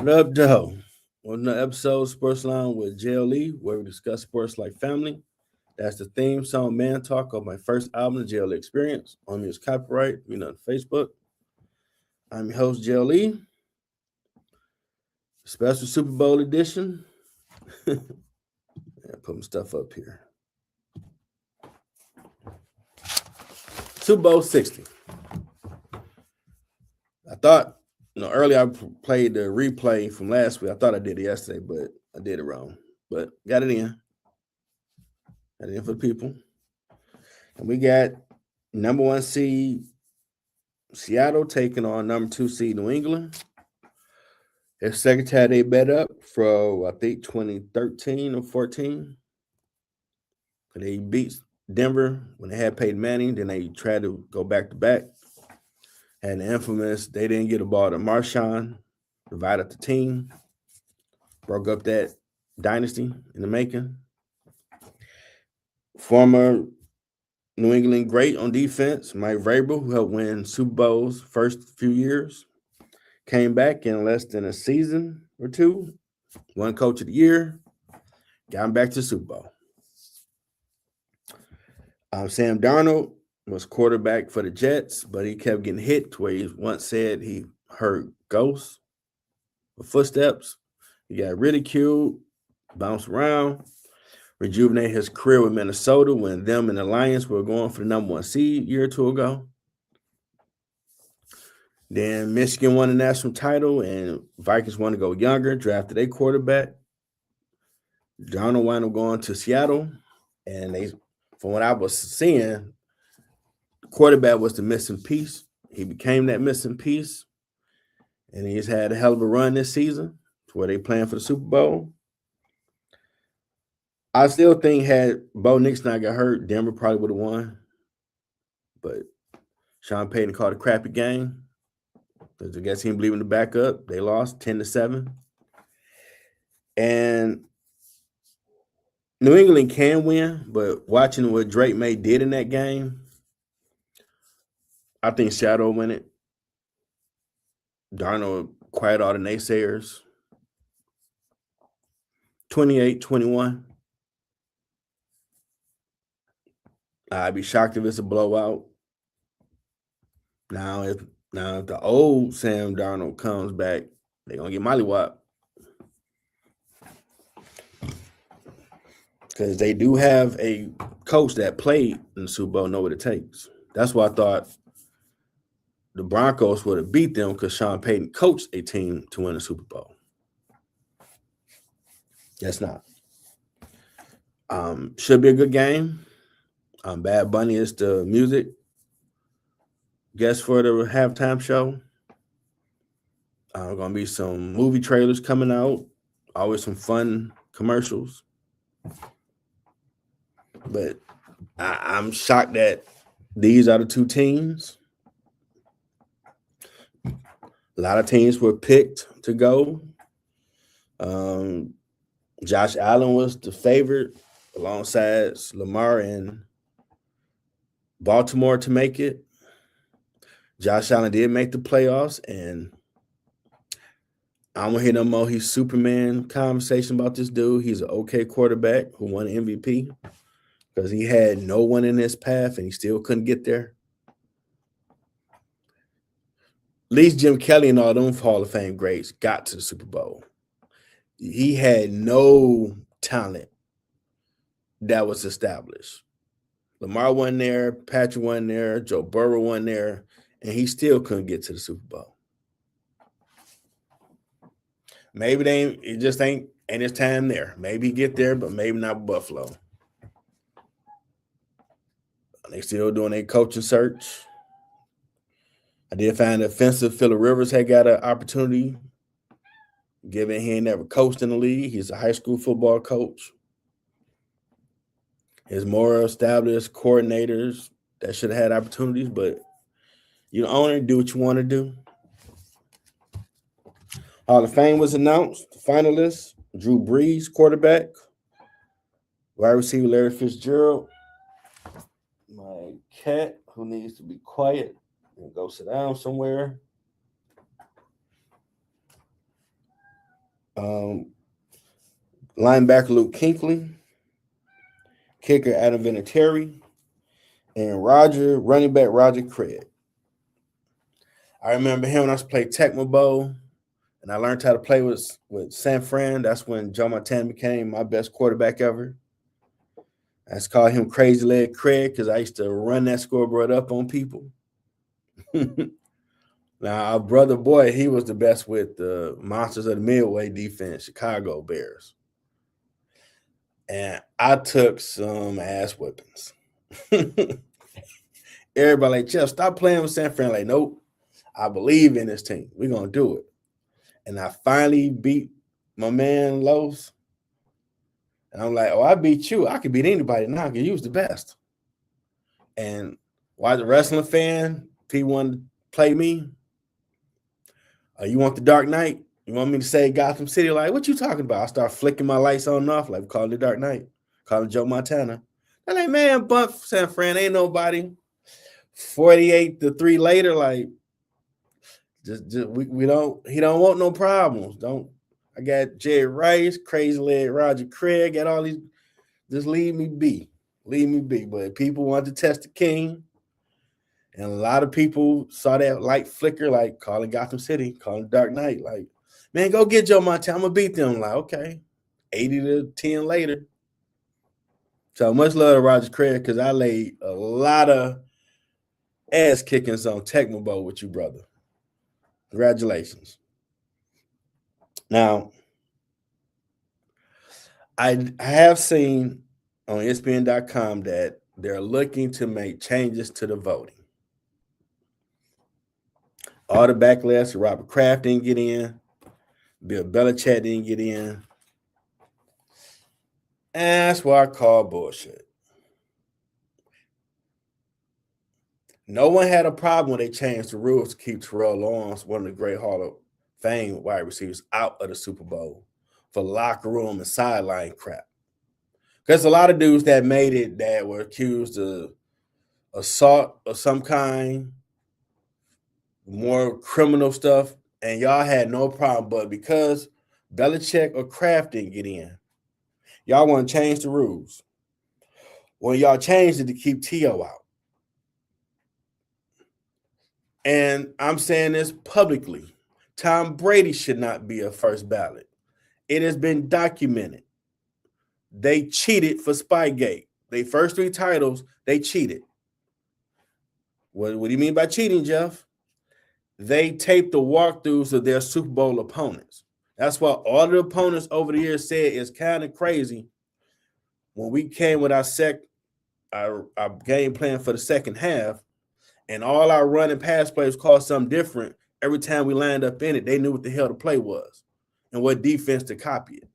What up, Joe? On another episode of Sports Line with JLE, where we discuss sports like family. That's the theme song, Man Talk, of my first album, The JLE Experience. On me is copyright, on Facebook. I'm your host, JLE. Special Super Bowl edition. Yeah, put my stuff up here. Super Bowl 60. I thought, earlier I played the replay from last week. I thought I did it yesterday, but I did it wrong. But got it in. Got it in for the people. And we got number 1 seed Seattle taking on number 2 seed New England. Their second time they bet up from, I think, 2013 or 14. They beat Denver when they had Peyton Manning. Then they tried to go back to back. And the infamous, they didn't get a ball to Marshawn, divided the team, broke up that dynasty in the making. Former New England great on defense, Mike Vrabel, who helped win Super Bowls first few years, came back in less than a season or two, won Coach of the Year, got him back to the Super Bowl. Sam Darnold was quarterback for the Jets, but he kept getting hit to where he once said he heard ghosts or footsteps. He got ridiculed, bounced around, rejuvenated his career with Minnesota when them and the Lions were going for the number 1 seed a year or two ago. Then Michigan won the national title, and Vikings wanted to go younger, drafted a quarterback. Darnold wound up going to Seattle, and they, from what I was seeing, the quarterback was the missing piece. He became that missing piece, and he's had a hell of a run this season to where they playing for the Super Bowl. I still think had Bo Nix not got hurt, Denver probably would have won. But Sean Payton called a crappy game. Because I guess he didn't believe in the backup. They lost 10-7. And New England can win, but watching what Drake May did in that game, I think Seattle will win it. Darnold quiet all the naysayers. 28-21. I'd be shocked if it's a blowout. Now, if the old Sam Darnold comes back, they're going to get mollywopped. Because they do have a coach that played in the Super Bowl, know what it takes. That's why I thought the Broncos would have beat them because Sean Payton coached a team to win the Super Bowl. That's not. Should be a good game. Bad Bunny is the music guest for the halftime show. Going to be some movie trailers coming out. Always some fun commercials. But I'm shocked that these are the two teams. A lot of teams were picked to go. Josh Allen was the favorite alongside Lamar and Baltimore to make it. Josh Allen did make the playoffs, and I don't hear no more he's Superman conversation about this dude. He's an okay quarterback who won MVP because he had no one in his path and he still couldn't get there. At least Jim Kelly and all them Hall of Fame greats got to the Super Bowl. He had no talent that was established. Lamar wasn't there, Patrick wasn't there, Joe Burrow wasn't there, and he still couldn't get to the Super Bowl. Maybe it just ain't his time there. Maybe he get there, but maybe not Buffalo. They still doing a coaching search. I did find it offensive Phillip Rivers had got an opportunity, given he ain't never coached in the league. He's a high school football coach. There's more established coordinators that should have had opportunities, but you owner, do what you want to do. Hall of Fame was announced. The finalists: Drew Brees, quarterback; wide receiver Larry Fitzgerald. My cat, who needs to be quiet and go sit down somewhere. Linebacker Luke Kuechly, kicker Adam Vinatieri, and running back Roger Craig. I remember him when I used to play Tecmo Bowl, and I learned how to play with San Fran. That's when Joe Montana became my best quarterback ever. I just called him Crazy Leg Craig because I used to run that scoreboard up on people. Now, our brother boy, he was the best with the Monsters of the Midway defense, Chicago Bears. And I took some ass whippings. Everybody like, Jeff, stop playing with San Fran. Like, nope, I believe in this team. We're going to do it. And I finally beat my man Los. And I'm like, oh, I beat you. I could beat anybody now because you was the best. And why the wrestling fan, if he wanted to play me, you want the Dark Knight? You want me to say Gotham City? Like, what you talking about? I start flicking my lights on and off, like calling the Dark Knight, calling Joe Montana. I'm like, man, bump San Fran, ain't nobody. 48-3 later, like, just we don't. He don't want no problems. Don't. I got Jerry Rice, Crazy Leg Roger Craig, got all these. Just leave me be. Leave me be. But people want to test the king. And a lot of people saw that light flicker, like calling Gotham City, calling Dark Knight, like, man, go get Joe Montana. I'm going to beat them. Like, okay. 80-10 later. So much love to Roger Craig because I laid a lot of ass kickings on Tecmo Bowl with you, brother. Congratulations. Now, I have seen on ESPN.com that they're looking to make changes to the voting. All the backlash, Robert Kraft didn't get in. Bill Belichick didn't get in. And that's what I call bullshit. No one had a problem when they changed the rules to keep Terrell Lawrence, one of the great Hall of Fame wide receivers, out of the Super Bowl for locker room and sideline crap. Because a lot of dudes that made it that were accused of assault of some kind, more criminal stuff, and y'all had no problem. But because Belichick or Kraft didn't get in, y'all want to change the rules. Well, y'all changed it to keep T.O. out. And I'm saying this publicly. Tom Brady should not be a first ballot. It has been documented. They cheated for Spygate. They first 3 titles, they cheated. What do you mean by cheating, Jeff? They taped the walkthroughs of their Super Bowl opponents. That's why all the opponents over the years said it's kind of crazy. When we came with our game plan for the second half, and all our run and pass plays called something different, every time we lined up in it, they knew what the hell the play was and what defense to copy it.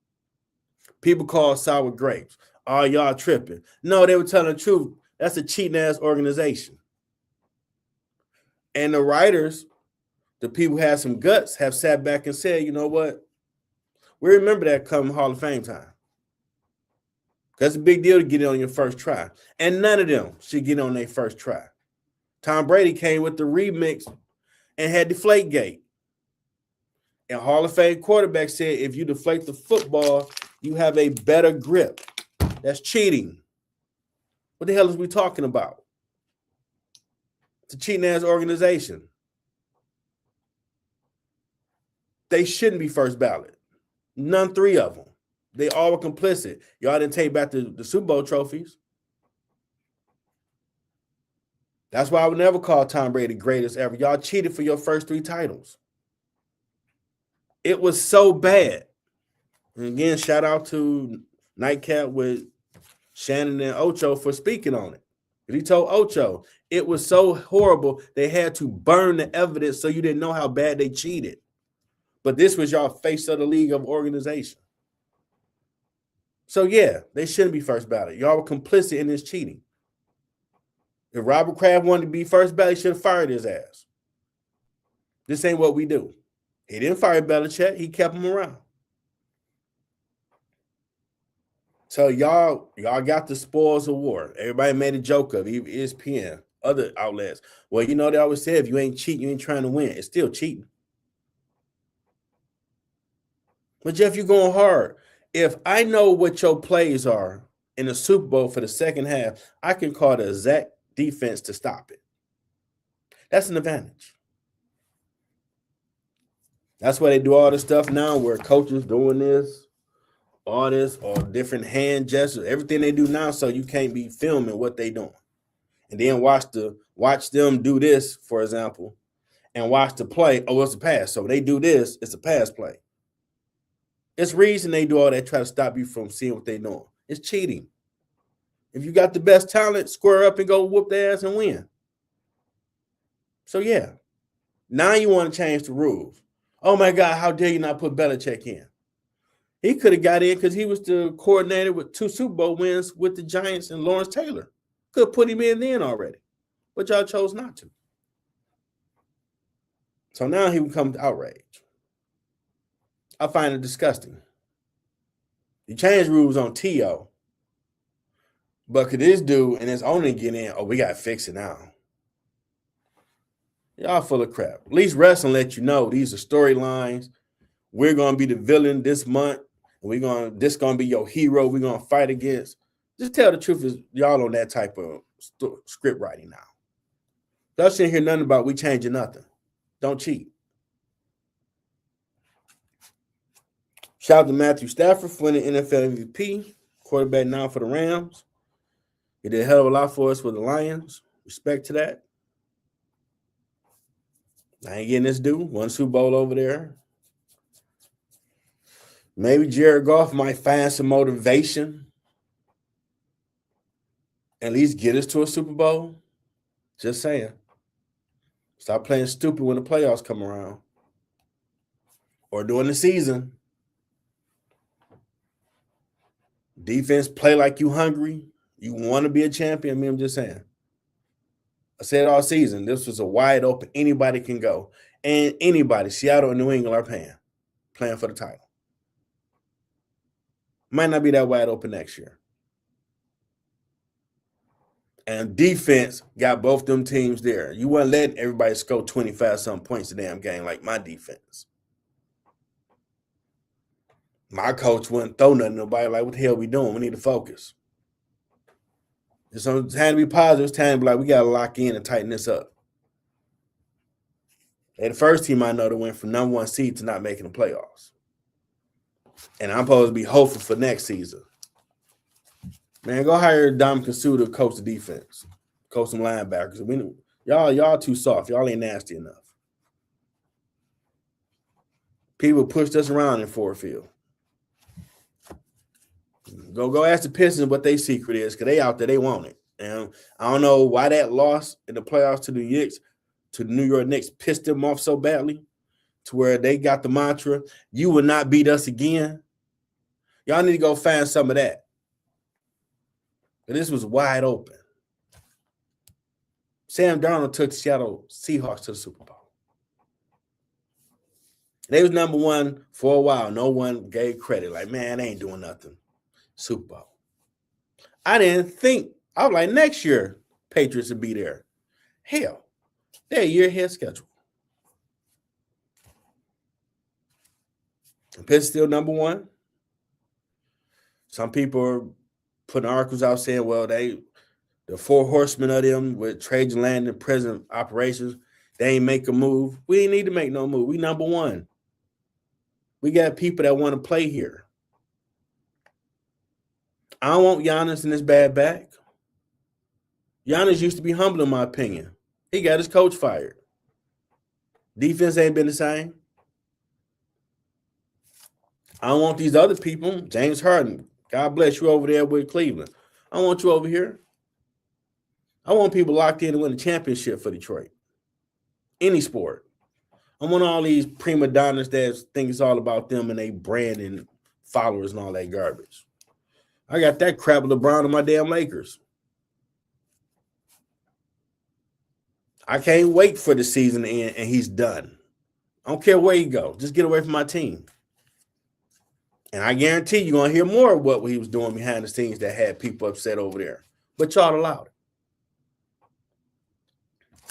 People call sour grapes. Oh, y'all tripping. No, they were telling the truth. That's a cheating-ass organization. And the writers, the people who had some guts, have sat back and said, you know what? We remember that come Hall of Fame time. That's a big deal to get it on your first try. And none of them should get on their first try. Tom Brady came with the remix and had Deflategate. And Hall of Fame quarterback said, if you deflate the football, you have a better grip. That's cheating. What the hell is we talking about? It's a cheating-ass organization. They shouldn't be first ballot. None 3 of them. They all were complicit. Y'all didn't take back the Super Bowl trophies. That's why I would never call Tom Brady greatest ever. Y'all cheated for your first 3 titles. It was so bad. And again, shout out to Nightcap with Shannon and Ocho for speaking on it. He told Ocho, it was so horrible, they had to burn the evidence so you didn't know how bad they cheated. But this was y'all face of the league of organization. So, yeah, they shouldn't be first ballot. Y'all were complicit in this cheating. If Robert Kraft wanted to be first ballot, he should have fired his ass. This ain't what we do. He didn't fire Belichick. He kept him around. So y'all got the spoils of war. Everybody made a joke of it, ESPN, other outlets. Well, you know, they always say if you ain't cheating, you ain't trying to win. It's still cheating. But Jeff, you're going hard. If I know what your plays are in the Super Bowl for the second half, I can call the exact defense to stop it. That's an advantage. That's why they do all this stuff now where coaches doing this, all this, or different hand gestures, everything they do now, so you can't be filming what they doing. And then watch them do this, for example, and watch the play. Oh, it's a pass. So they do this, it's a pass play. It's reason they do all that, try to stop you from seeing what they're doing. It's cheating. If you got the best talent, square up and go whoop their ass and win. So yeah, now you want to change the rules. Oh my God, how dare you not put Belichick in? He could have got in because he was the coordinator with 2 Super Bowl wins with the Giants and Lawrence Taylor. Could have put him in then already, but y'all chose not to. So now he becomes outrage. I find it disgusting. You change rules on T.O., but could this dude and his owner get in? Oh, we got to fix it now. Y'all full of crap. At least wrestling let you know these are storylines. We're going to be the villain this month. This going to be your hero we're going to fight against. Just tell the truth, is y'all on that type of script writing now. Y'all shouldn't hear nothing about we changing nothing. Don't cheat. Shout out to Matthew Stafford for winning NFL MVP, quarterback now for the Rams. He did a hell of a lot for us with the Lions. Respect to that. I ain't getting this dude. One Super Bowl over there. Maybe Jared Goff might find some motivation. At least get us to a Super Bowl. Just saying. Stop playing stupid when the playoffs come around. Or during the season. Defense, play like you hungry. You want to be a champion. I mean, I'm just saying. I said all season, this was a wide open. Anybody can go. And anybody, Seattle and New England are playing for the title. Might not be that wide open next year. And defense got both them teams there. You weren't letting everybody score 25-something points a damn game like my defense. My coach wouldn't throw nothing. Nobody like, what the hell we doing? We need to focus. It's time to be positive. It's time to be like, we got to lock in and tighten this up. They're the first team I know that went from number 1 seed to not making the playoffs. And I'm supposed to be hopeful for next season. Man, go hire Dominic Sue to coach the defense, coach some linebackers. Y'all too soft. Y'all ain't nasty enough. People pushed us around in Ford Field. Go ask the Pistons what their secret is, because they out there, they want it. And I don't know why that loss in the playoffs to the New York Knicks pissed them off so badly to where they got the mantra, you will not beat us again. Y'all need to go find some of that. But this was wide open. Sam Darnold took the Seattle Seahawks to the Super Bowl. They was number 1 for a while. No one gave credit. Like, man, they ain't doing nothing. Super Bowl. I didn't think. I was like, next year, Patriots would be there. Hell, they're a year ahead schedule. The Pistons still number 1. Some people are putting articles out saying, well, the 4 horsemen of them with Trajan Landon present operations, they ain't make a move. We ain't need to make no move. We number 1. We got people that want to play here. I don't want Giannis in his bad back. Giannis used to be humble, in my opinion. He got his coach fired. Defense ain't been the same. I don't want these other people. James Harden, God bless you over there with Cleveland. I don't want you over here. I want people locked in to win a championship for Detroit. Any sport. I want all these prima donnas that think it's all about them and they brand and followers and all that garbage. I got that crap with LeBron and my damn Lakers. I can't wait for the season to end and he's done. I don't care where he go. Just get away from my team. And I guarantee you're going to hear more of what he was doing behind the scenes that had people upset over there. But y'all allowed it.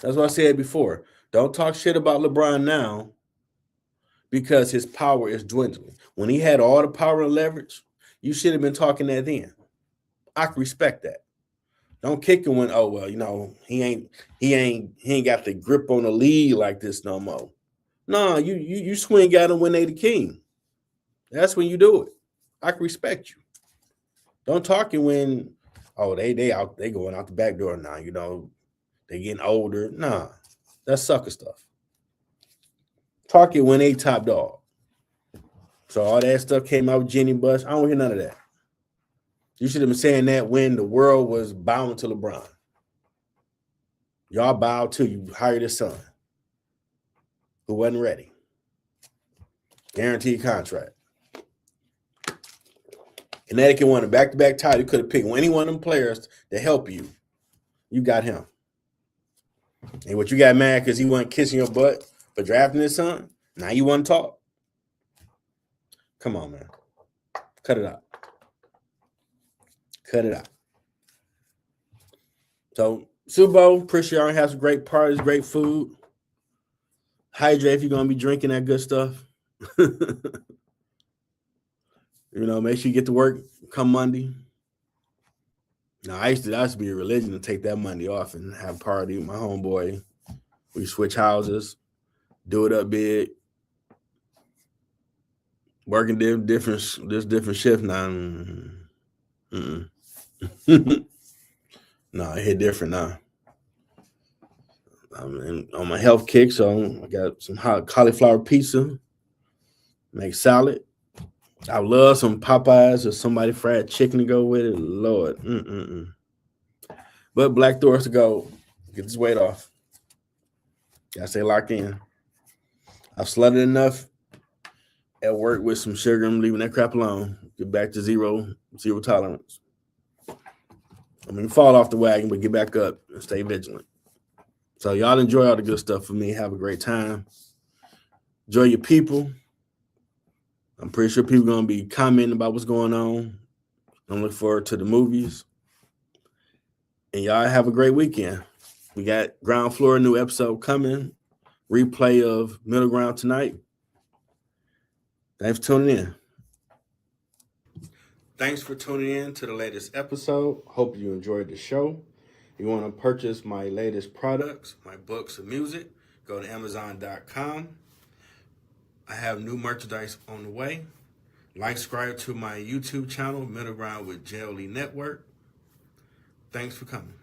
That's what I said before. Don't talk shit about LeBron now because his power is dwindling. When he had all the power and leverage, you should have been talking that then. I can respect that. Don't kick him when, oh well, he ain't got the grip on the lead like this no more. No, you swing at him when they the king. That's when you do it. I can respect you. Don't talk it when, oh, they going out the back door now, they getting older. Nah, that's sucker stuff. Talk it when they top dog. So all that stuff came out with Jenny Buss. I don't hear none of that. You should have been saying that when the world was bowing to LeBron. Y'all bowed till you hired his son, who wasn't ready. Guaranteed contract. Connecticut won a back-to-back title. You could have picked any one of them players to help you. You got him. And what you got mad because he wasn't kissing your butt for drafting his son? Now you want to talk? Come on, man. Cut it out. Cut it out. So, Super Bowl, appreciate y'all. Have some great parties, great food. Hydrate if you're going to be drinking that good stuff. Make sure you get to work come Monday. Now, I used to be a religion to take that Monday off and have a party with my homeboy. We switch houses, do it up big. Working different shift now. No, it hit different now. I'm on my health kick, so I got some hot cauliflower pizza, make salad. I love some Popeyes or somebody fried chicken to go with it. Lord. But Black Doors to go. Get this weight off. Gotta stay locked in. I've slutted enough at work with some sugar. I'm leaving that crap alone. Get back to zero tolerance. Fall off the wagon, but get back up and stay vigilant. So y'all enjoy all the good stuff for me. Have a great time. Enjoy your people. I'm pretty sure people are going to be commenting about what's going on. I'm looking forward to the movies. And y'all have a great weekend. We got Ground Floor, a new episode coming. Replay of Middle Ground tonight. Thanks for tuning in. Thanks for tuning in to the latest episode. Hope you enjoyed the show. If you want to purchase my latest products, my books and music, go to Amazon.com. I have new merchandise on the way. Subscribe to my YouTube channel, Middle Ground with JLE Network. Thanks for coming.